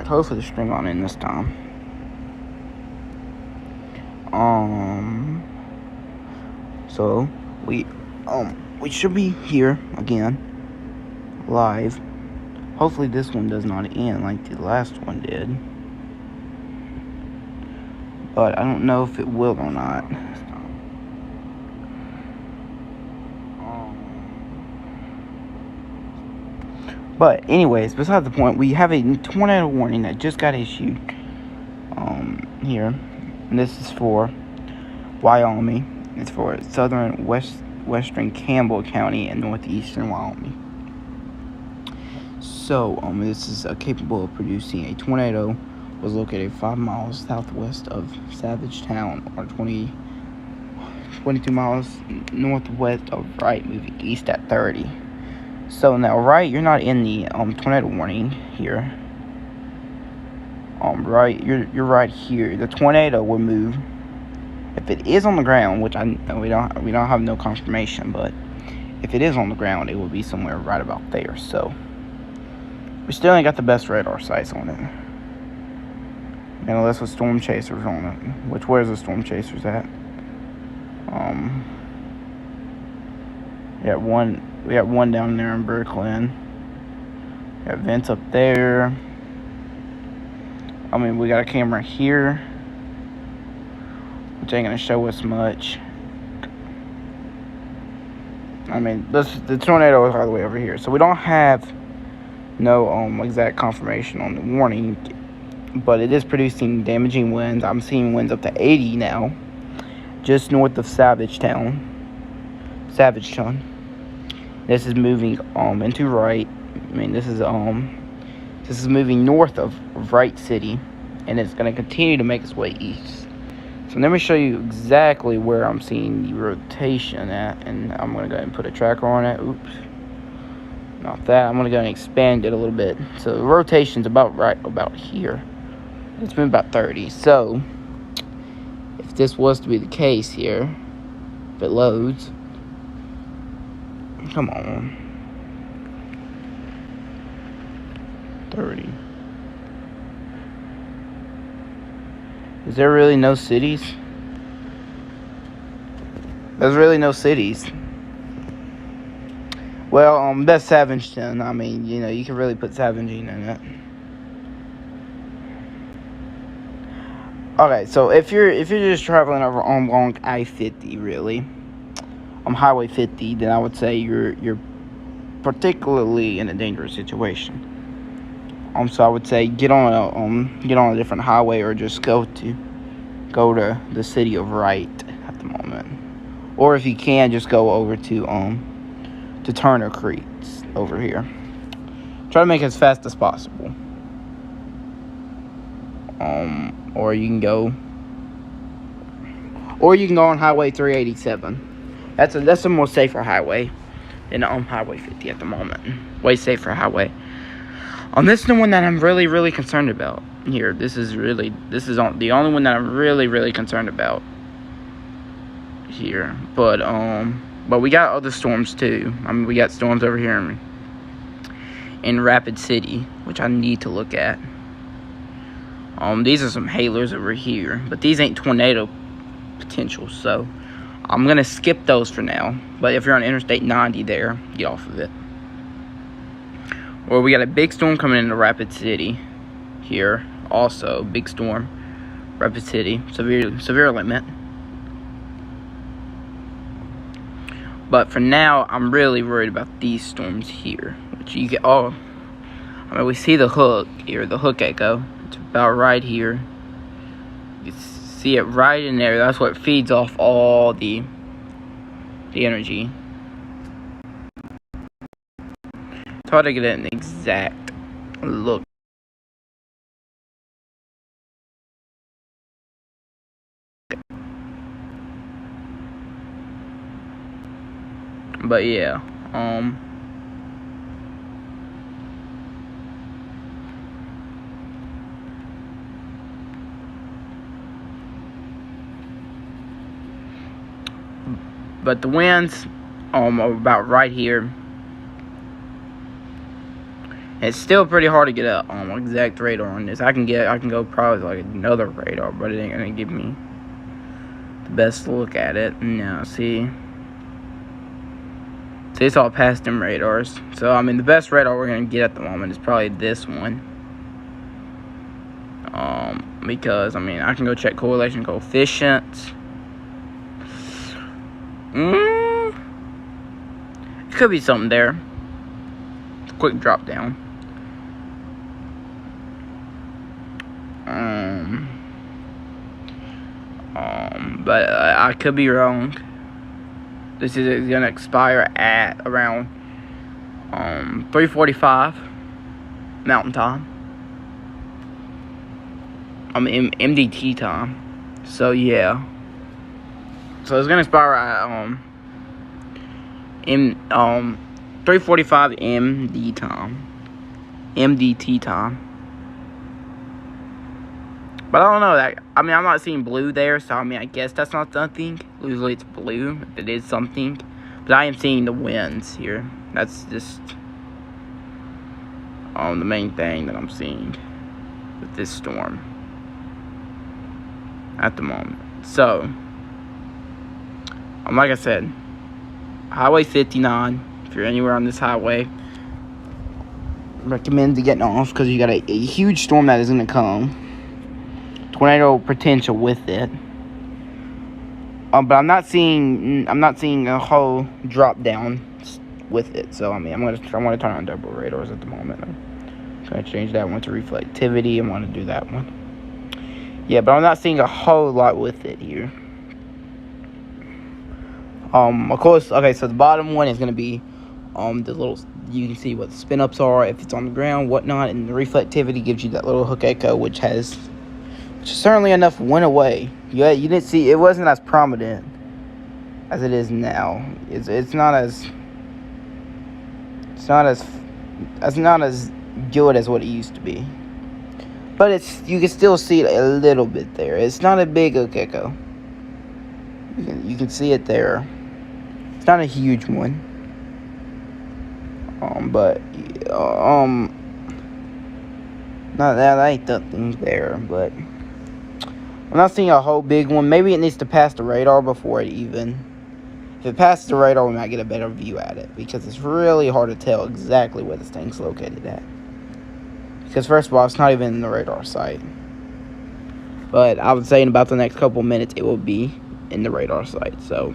Alright, hopefully the string on in this time. So we should be here again, live. Hopefully this one does not end like the last one did. But I don't know if it will or not. But anyways, besides the point, we have a tornado warning that just got issued here. And this is for Wyoming. It's for southern western Campbell County and northeastern Wyoming. So this is capable of producing a tornado. Was located 5 miles southwest of Savage Town, or 22 miles northwest of Wright, moving east at 30. So now, Wright, you're not in the tornado warning here. Right, you're right here. The tornado will move if it is on the ground, which we don't have no confirmation, but if it is on the ground, it will be somewhere right about there. So we still ain't got the best radar sights on it. And unless with storm chasers on it. Which, where's the storm chasers at? We got one down there in Brooklyn. We got vents up there. We got a camera here, which ain't gonna show us much. The tornado is all the way over here, so we don't have no exact confirmation on the warning. But it is producing damaging winds. I'm seeing winds up to 80 now, just north of Savage Town. This is moving into Wright. This is moving north of Wright City, and it's going to continue to make its way east. So let me show you exactly where I'm seeing the rotation at, and I'm going to go ahead and put a tracker on it. Oops, not that. I'm going to go and expand it a little bit. So the rotation's about here. It's been about 30. So if this was to be the case here, if it loads, come on, 30. Is there really no cities? There's really no cities. Well, that's Savagetown. You can really put Savaging in it. Okay, so if you're just traveling over along I-50, really, Highway 50, then I would say you're particularly in a dangerous situation. So I would say get on a different highway, or just go to the city of Wright at the moment, or if you can, just go over to Turner Creeks over here. Try to make it as fast as possible. Or you can go on Highway 387. That's a more safer highway than Highway 50 at the moment. Way safer highway. This is the one that I'm really, really concerned about here. This is the only one that I'm really, really concerned about here. But we got other storms too. We got storms over here in Rapid City, which I need to look at. These are some hailers over here, but these ain't tornado potential, so I'm gonna skip those for now. But if you're on Interstate 90 there, get off of it. Or we got a big storm coming into Rapid City here. Also, big storm, Rapid City, severe limit. But for now, I'm really worried about these storms here, which you get all. We see the hook here, the hook echo. It's about right here. You see it right in there. That's what feeds off all the energy. It's hard to get an exact look. But yeah, but the winds are about right here. It's still pretty hard to get a exact radar on this. I can go probably like another radar, but it ain't gonna give me the best look at it. Now, see, it's all past them radars. So I mean, the best radar we're gonna get at the moment is probably this one. Because I mean, I can go check correlation coefficients. It could be something there. Quick drop down. But I could be wrong. This is gonna expire at around 3:45 Mountain Time. MDT time. So yeah. So it's gonna expire at 3:45 MDT time. But I don't know that. I mean, I'm not seeing blue there, so I mean, I guess that's not something. Usually it's blue if it is something. But I am seeing the winds here. That's just the main thing that I'm seeing with this storm at the moment. So, like I said, Highway 59. If you're anywhere on this highway, recommend getting off because you got a huge storm that is going to come. Tornado potential with it. But I'm not seeing a whole drop down with it. So I mean, I want to turn on double radars at the moment. I'm gonna change that one to reflectivity. I want to do that one. Yeah, but I'm not seeing a whole lot with it here. Of course, okay, so the bottom one is going to be, the little, you can see what the spin ups are, if it's on the ground, whatnot, and the reflectivity gives you that little hook echo, which is certainly enough went away. Yeah, you didn't see, it wasn't as prominent as it is now. It's not as good as what it used to be. But you can still see it a little bit there. It's not a big hook echo. You can see it there. It's not a huge one. But not that ain't nothing there. But I'm not seeing a whole big one. Maybe it needs to pass the radar before it even. If it passes the radar, we might get a better view at it because it's really hard to tell exactly where this thing's located at. Because first of all, it's not even in the radar site. But I would say in about the next couple minutes, it will be in the radar site. So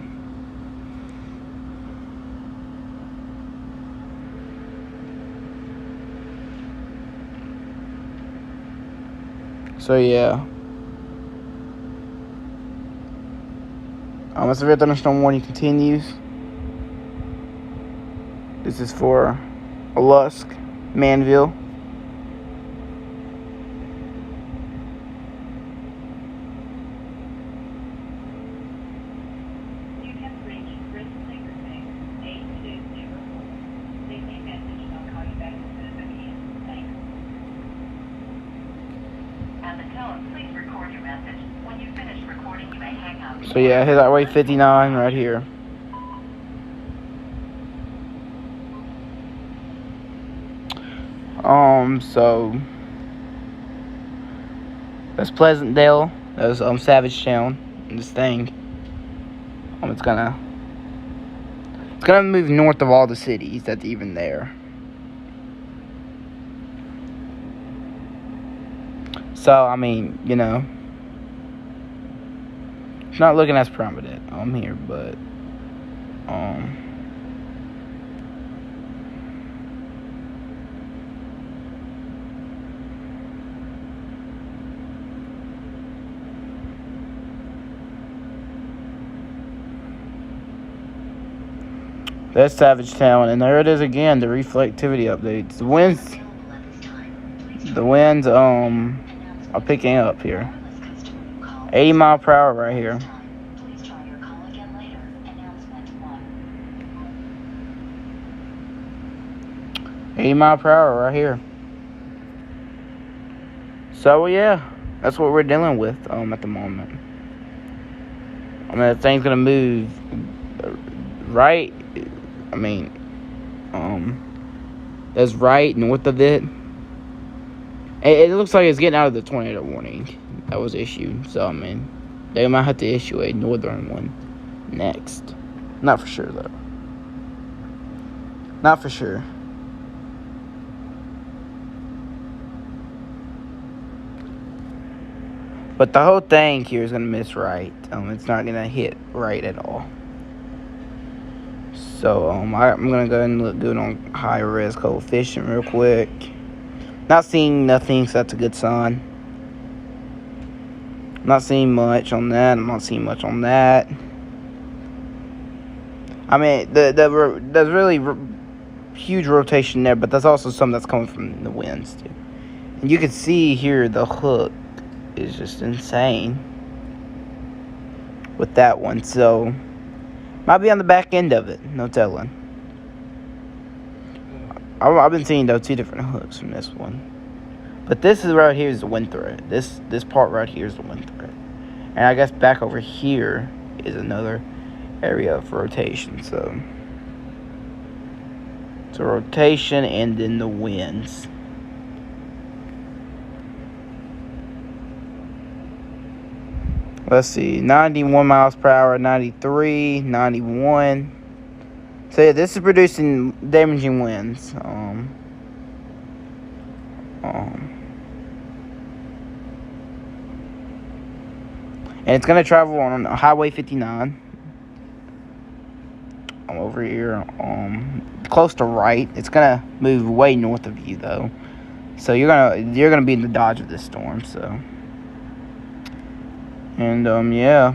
yeah. A severe thunderstorm warning continues. This is for Lusk, Manville. So yeah, hit Highway 59 right here. So that's Pleasantdale. That's Savage Town. And this thing, it's gonna move north of all the cities that's even there. So I mean, you know, it's not looking as prominent here, but that's Savage Town, and there it is again, the reflectivity updates. The winds are picking up here. 80 mile per hour right here. 80 mile per hour right here. So yeah, that's what we're dealing with at the moment. I mean, the thing's gonna move right. I mean, that's right north of it. It looks like it's getting out of the tornado warning that was issued. So, I mean, they might have to issue a northern one next. Not for sure, though. Not for sure. But the whole thing here is going to miss right. It's not going to hit right at all. So, I'm going to go ahead and do it on high res coefficient real quick. Not seeing nothing, so that's a good sign. I'm not seeing much on that. I'm not seeing much on that. I mean, there's really huge rotation there, but there's also some that's coming from the winds, too. And you can see here the hook is just insane with that one. So, might be on the back end of it. No telling. I've been seeing those two different hooks from this one. But this is right here is the wind thread. This part right here is the wind thread. And I guess back over here is another area of rotation. So rotation and then the winds. Let's see, 91 miles per hour, 93, 91. So yeah, this is producing damaging winds. And it's gonna travel on Highway 59. Over here, close to right. It's gonna move way north of you though. So you're gonna be in the dodge of this storm. So, and yeah.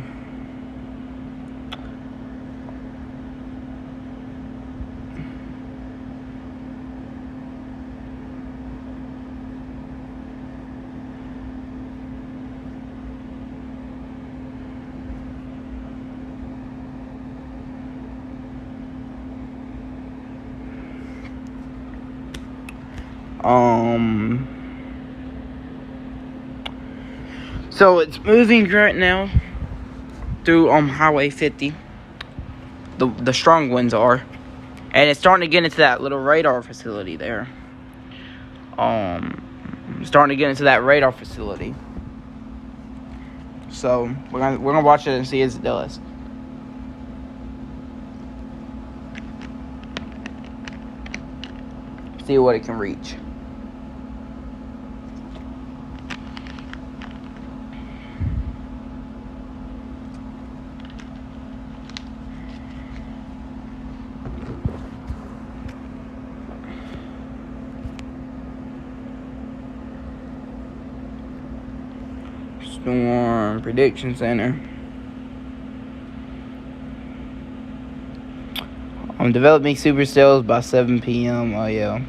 So it's moving right now through Highway 50. The strong winds are, and it's starting to get into that little radar facility there. Starting to get into that radar facility. So we're gonna watch it and see as it does. See what it can reach. Storm Prediction Center. I'm developing supercells by 7 p.m. Oh yeah.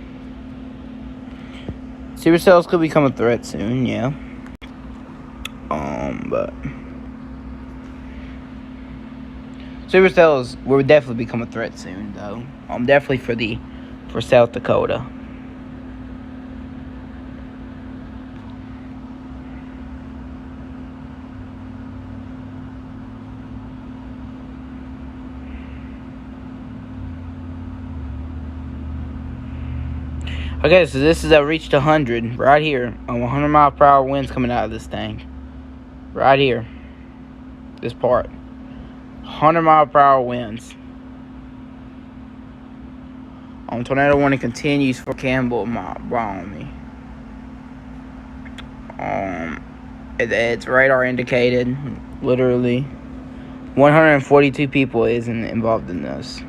Supercells could become a threat soon, yeah. But supercells will definitely become a threat soon, though. Definitely for South Dakota. Okay, so this is reached 100 right here. 100 mile per hour winds coming out of this thing. Right here. This part. 100 mile per hour winds. Tornado warning continues for Campbell, Wyoming. It's radar indicated. Literally. 142 people is involved in this.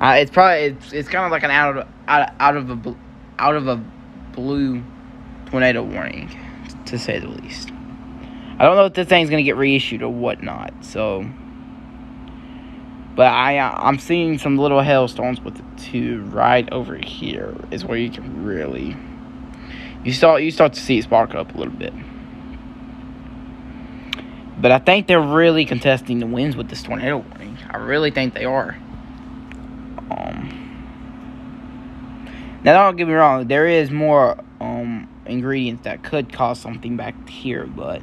It's kind of like an out of a blue tornado warning, to say the least. I don't know if this thing's gonna get reissued or whatnot. So, but I'm seeing some little hailstones with it too. Right over here is where you can really you start to see it spark up a little bit. But I think they're really contesting the winds with this tornado warning. I really think they are. Now, don't get me wrong, there is more ingredients that could cause something back here, but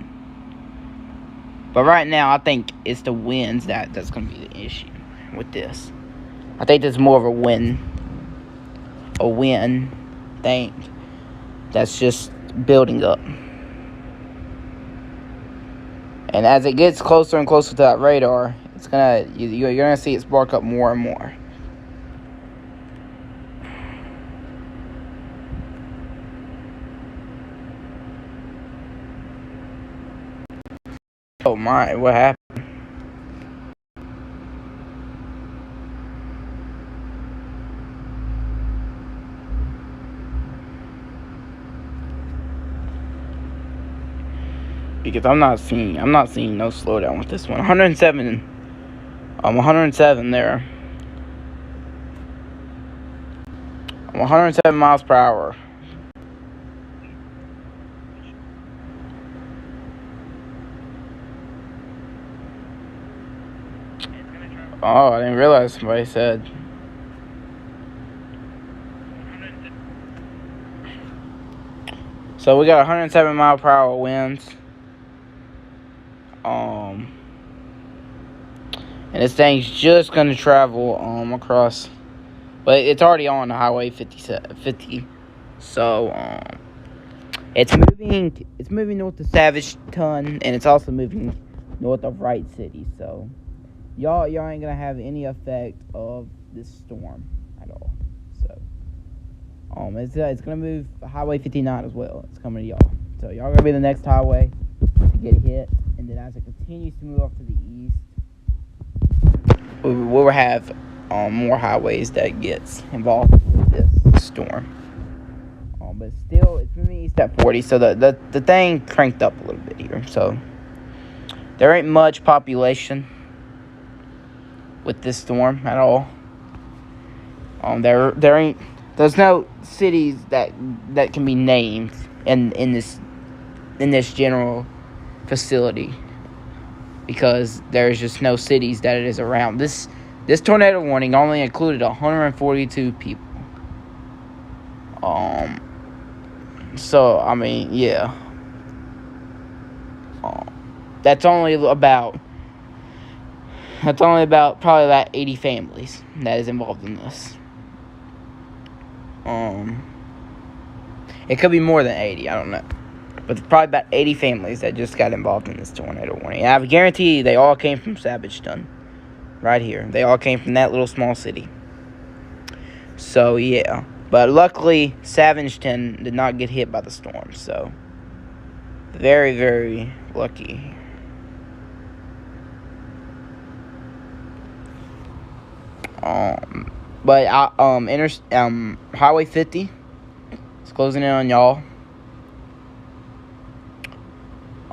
right now I think it's the winds that's going to be the issue with this. I think there's more of a wind a wind thing that's just building up. And as it gets closer and closer to that radar, you're gonna see it spark up more and more. Oh my, what happened? Because I'm not seeing no slowdown with this one. 107 there. 107 miles per hour. Oh, I didn't realize somebody said. So we got 107 mile per hour winds. And this thing's just gonna travel across, but it's already on the highway 50. So it's moving north of Savagetown, and it's also moving north of Wright City. So y'all ain't gonna have any effect of this storm at all. So it's gonna move Highway 59 as well. It's coming to y'all. So y'all gonna be the next highway to get hit, and then as it continues to move off to the east, we'll have more highways that gets involved with this storm. But still, it's moving east at 40, so the thing cranked up a little bit here. So there ain't much population with this storm at all. There's no cities that can be named in this general facility, because there's just no cities that it is around. This tornado warning only included 142 people. So I mean, yeah. That's only about probably about 80 families that is involved in this. It could be more than 80, I don't know. But it's probably about 80 families that just got involved in this tornado warning. And I guarantee you they all came from Savagetown. Right here. They all came from that little small city. So, yeah. But luckily, Savagetown did not get hit by the storm. So, very, very lucky. Highway 50 is closing in on y'all.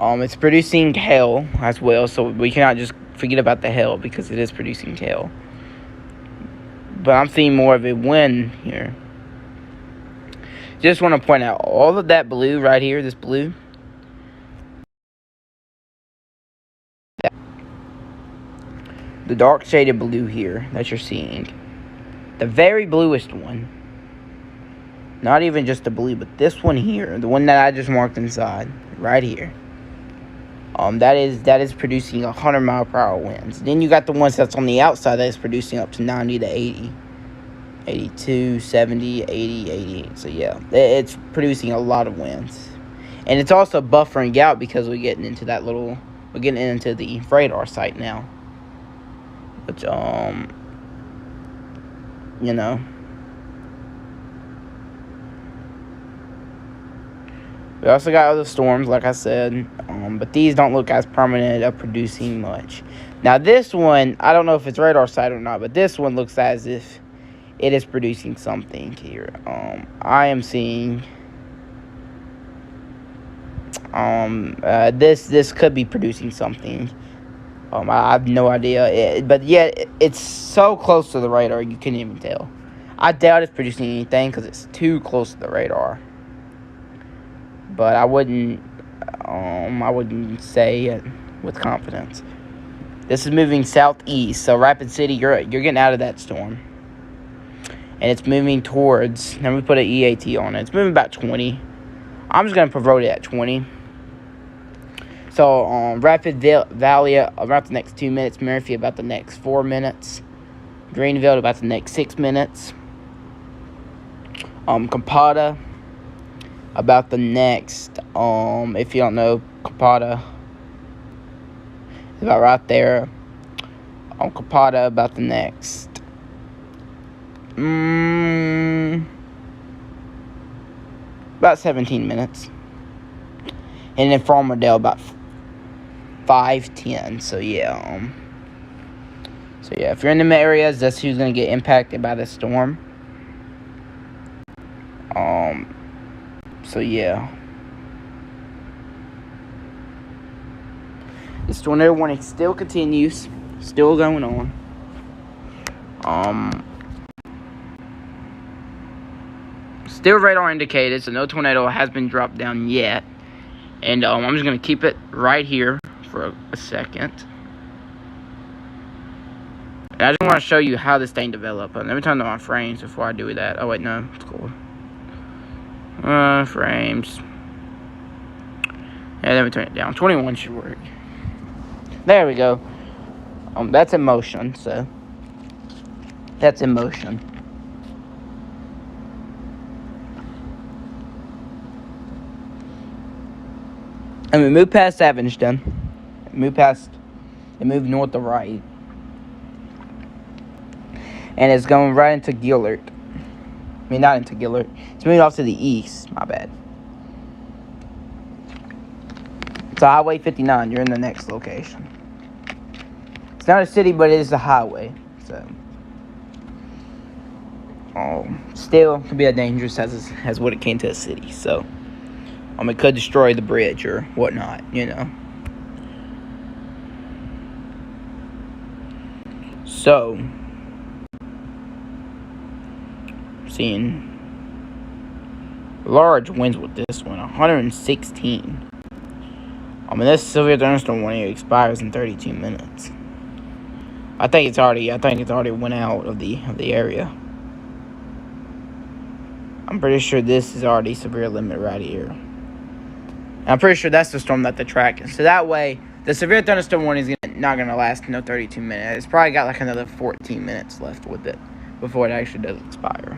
It's producing hail as well, so we cannot just forget about the hail, because it is producing hail. But I'm seeing more of a wind here. Just want to point out, all of that blue right here, this blue, the dark shaded blue here that you're seeing, the very bluest one, not even just the blue, but this one here, the one that I just marked inside, right here, that is producing 100 mile per hour winds. Then you got the ones that's on the outside that is producing up to 90 to 80, 82, 70, 80, 88. So yeah, it's producing a lot of winds, and it's also buffering out because we're getting into the radar site now, which you know. We also got other storms, like I said, but these don't look as prominent of producing much. Now this one, I don't know if it's radar site or not, but this one looks as if it is producing something here. I am seeing this could be producing something. I have no idea, but yet it's so close to the radar you can't even tell. I doubt it's producing anything because it's too close to the radar. But I wouldn't say it with confidence. This is moving southeast, so Rapid City, you're getting out of that storm, and it's moving towards. Let me put an EAT on it. It's moving about 20. I'm just gonna promote it at 20. So Rapid Valley about the next 2 minutes. Murphy about the next 4 minutes. Greenville about the next 6 minutes. Kapata about the next, if you don't know, Kapata is about right there. Kapata about the next, about 17 minutes. And then Farmerdale about 5:10. So yeah, if you're in them areas, that's who's gonna get impacted by the storm. So yeah, this tornado warning still continues, still going on. Still radar indicated, so no tornado has been dropped down yet. And I'm just gonna keep it right here for a second. And I just want to show you how this thing developed. Let me turn on my frames before I do that. Oh wait, no, it's cool. Frames. Yeah, let me turn it down. 21 should work. There we go. That's in motion, so that's in motion. And we moved past Evanston. It moved north to right. And it's going right into Gillard. I mean, not into Gillard. It's moving off to the east. My bad. It's Highway 59. You're in the next location. It's not a city, but it is a highway. So, still could be as dangerous as what it came to a city. So, it could destroy the bridge or whatnot, you know. So, seeing large winds with this one, 116. This severe thunderstorm warning expires in 32 minutes. I think it's already went out of the area. I'm pretty sure this is already severe limit right here. And I'm pretty sure that's the storm that they're tracking. So that way, the severe thunderstorm warning is not gonna last 32 minutes. It's probably got like another 14 minutes left with it before it actually does expire.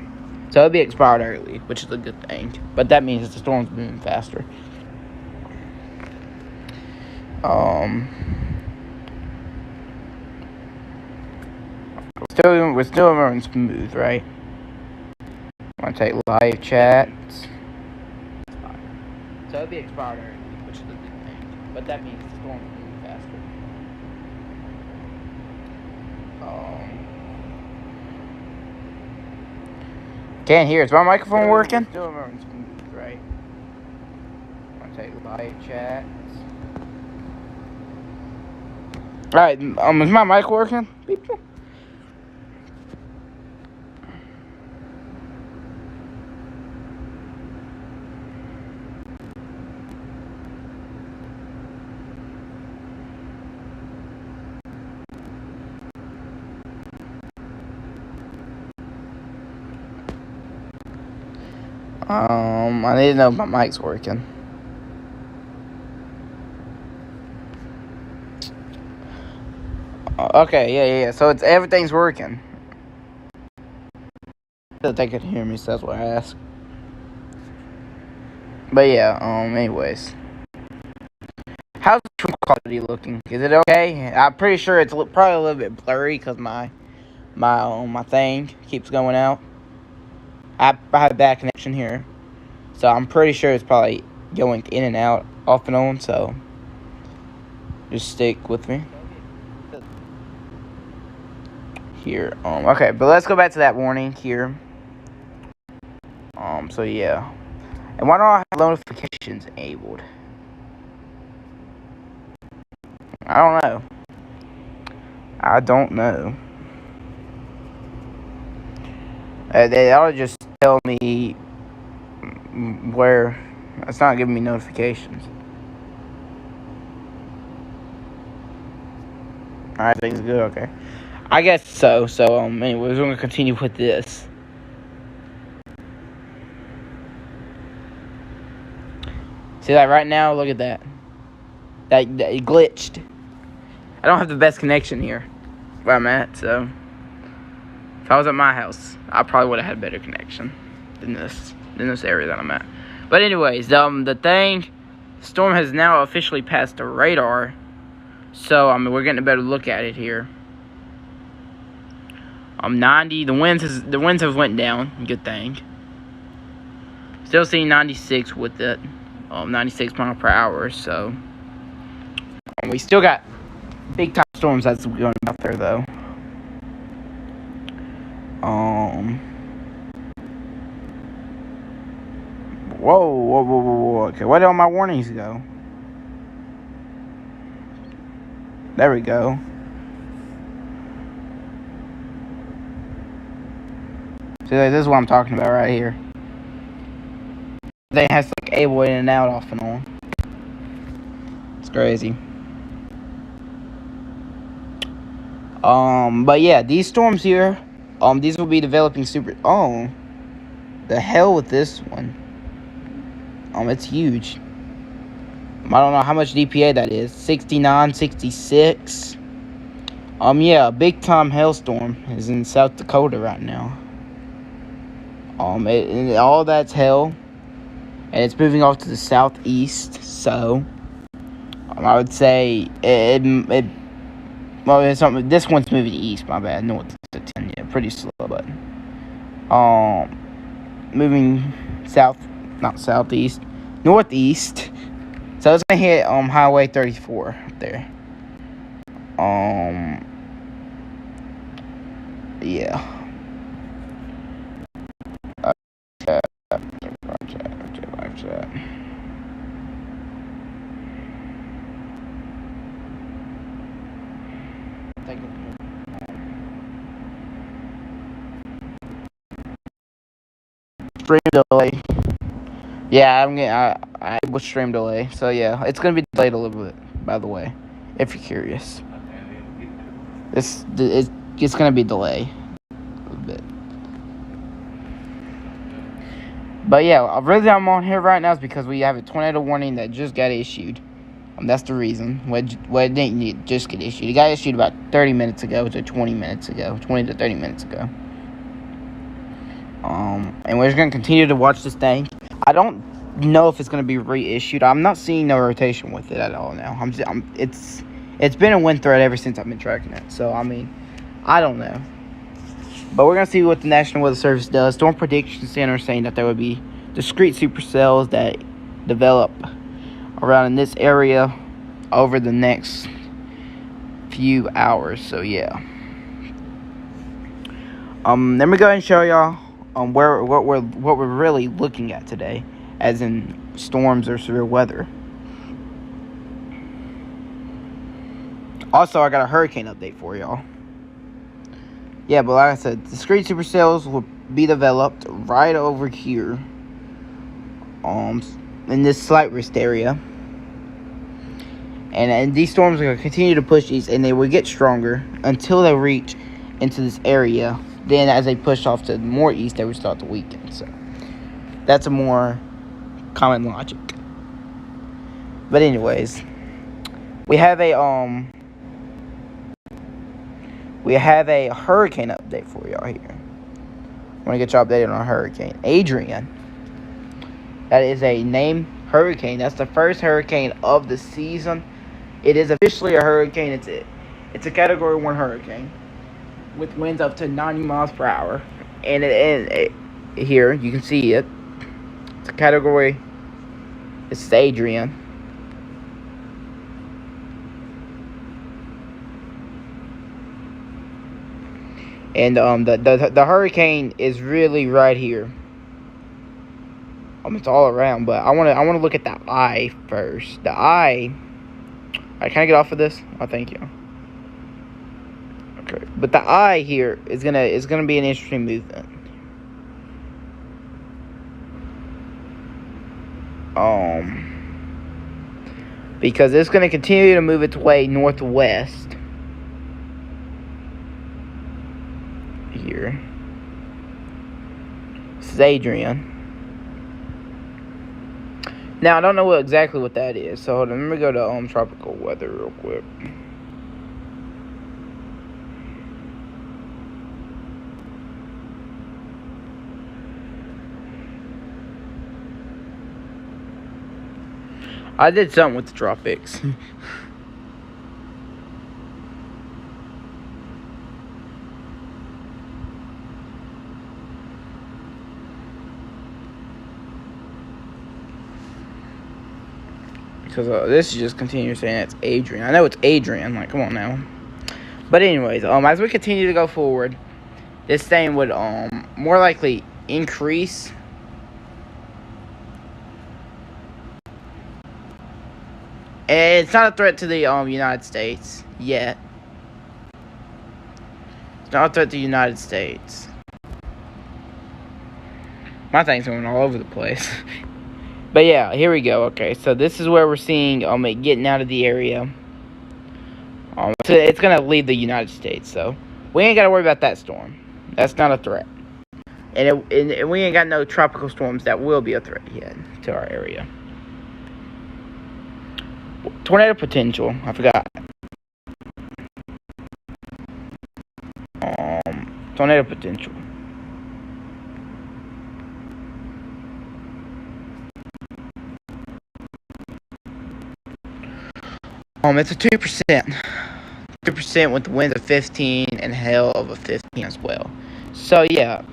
So it'll be expired early, which is a good thing. But that means the storm's moving faster. We're still running smooth, right? I'm gonna take live chats. So it'll be expired early, which is a good thing. But that means the storm's moving faster. Can't hear. Is my microphone working? Still running smooth, right? I'm gonna take live chats. Alright, is my mic working? People? I need to know if my mic's working. Okay, yeah. So everything's working. That they could hear me, so that's what I asked. But yeah, anyways. How's the quality looking? Is it okay? I'm pretty sure it's probably a little bit blurry because my thing keeps going out. I have bad connection here, so I'm pretty sure it's probably going in and out, off and on. So just stick with me here. Okay, but let's go back to that warning here. So yeah, and why don't I have notifications enabled? I don't know. They ought to just tell me where. It's not giving me notifications. Alright, things good, okay. I guess so. So, anyways, we're going to continue with this. See that right now? Look at that. That it glitched. I don't have the best connection here where I'm at, so if I was at my house, I probably would have had better connection. than this area that I'm at. But anyways, the storm has now officially passed the radar. So I mean, we're getting a better look at it here. 90. The winds have went down. Good thing. Still seeing 96 with it. 96 miles per hour. So we still got big time storms that's going out there though. Whoa. Okay, where did all my warnings go? There we go. See, this is what I'm talking about right here. They has like able in and out off and on. It's crazy. But yeah, these storms here, these will be developing super. Oh, the hell with this one. It's huge. I don't know how much DPA that is. 69, 66. Yeah, a big time hailstorm is in South Dakota right now. All that's hail, and it's moving off to the southeast. So, I would say well, it's something. This one's moving east. My bad. North to 10. Yeah, pretty slow, but moving south, not southeast, northeast. So it's gonna hit Highway 34 up there. Yeah. Stream delay. Yeah, I was stream delay. So yeah, it's gonna be delayed a little bit. By the way, if you're curious, it's gonna be delayed a little bit. But yeah, really I'm on here right now is because we have a tornado warning that just got issued. That's the reason. Well, it didn't just get issued. It got issued about 30 minutes ago to 20 minutes ago. 20 to 30 minutes ago. And we're just going to continue to watch this thing. I don't know if it's going to be reissued. I'm not seeing no rotation with it at all now. It's been a wind threat ever since I've been tracking it. So, I mean, I don't know. But we're going to see what the National Weather Service does. Storm Prediction Center is saying that there would be discrete supercells that develop around in this area over the next few hours. So yeah. Let me go ahead and show y'all what we're really looking at today, as in storms or severe weather. Also, I got a hurricane update for y'all. Yeah, but like I said, discrete supercells will be developed right over here, in this slight risk area. And these storms are going to continue to push east, and they will get stronger until they reach into this area. Then, as they push off to more east, they will start to weaken. So, that's a more common logic. But anyways, we have a hurricane update for y'all here. I want to get y'all updated on a hurricane. Adrian. That is a named hurricane. That's the first hurricane of the season. It is officially a hurricane. It's a Category 1 hurricane with winds up to 90 miles per hour. And here, you can see it. It's a Category. This is Adrian. And the hurricane is really right here. It's all around, but I want to look at the eye first. The eye. Alright, can I get off of this? Oh, thank you. Okay, but the eye here is gonna be an interesting movement. Because it's gonna continue to move its way northwest. Here. This is Adrian. Now, I don't know exactly what that is, so hold on, let me go to tropical weather real quick. I did something with the tropics. Because this is just continuing saying it's Adrian. I know it's Adrian. Like, come on now. But anyways, as we continue to go forward, this thing would more likely increase. And it's not a threat to the United States yet. It's not a threat to the United States. My thing's going all over the place. But yeah, here we go. Okay, so this is where we're seeing it getting out of the area. So it's gonna leave the United States, so we ain't gotta worry about that storm. That's not a threat, and we ain't got no tropical storms that will be a threat yet to our area. Tornado potential. I forgot. Tornado potential. It's a 2%. 2% with the winds of 15 and hail of a 15 as well. So yeah.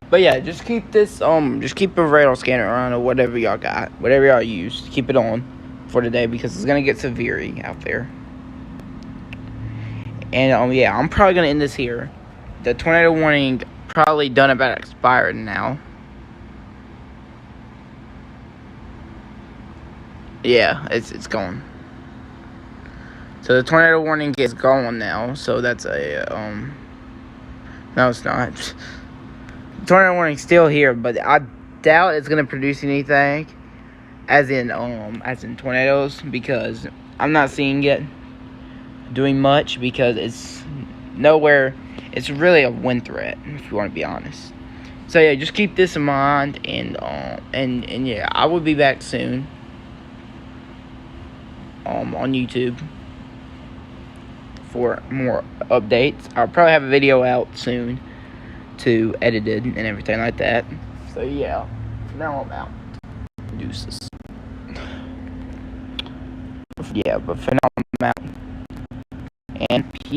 But yeah, just keep this just keep a radar scanner on or whatever y'all got. Whatever y'all use. Keep it on for today because it's gonna get severe out there. And yeah, I'm probably gonna end this here. The tornado warning probably done about expired now. Yeah, it's gone. So the tornado warning is gone now. So that's a no, it's not. The tornado warning's still here, but I doubt it's gonna produce anything, as in tornadoes, because I'm not seeing it doing much because it's nowhere. It's really a wind threat, if you want to be honest. So yeah, just keep this in mind, and yeah, I will be back soon. On YouTube for more updates. I'll probably have a video out soon to edited and everything like that. So yeah, now I'm out. Deuces. Yeah, but for now I'm out. And peace.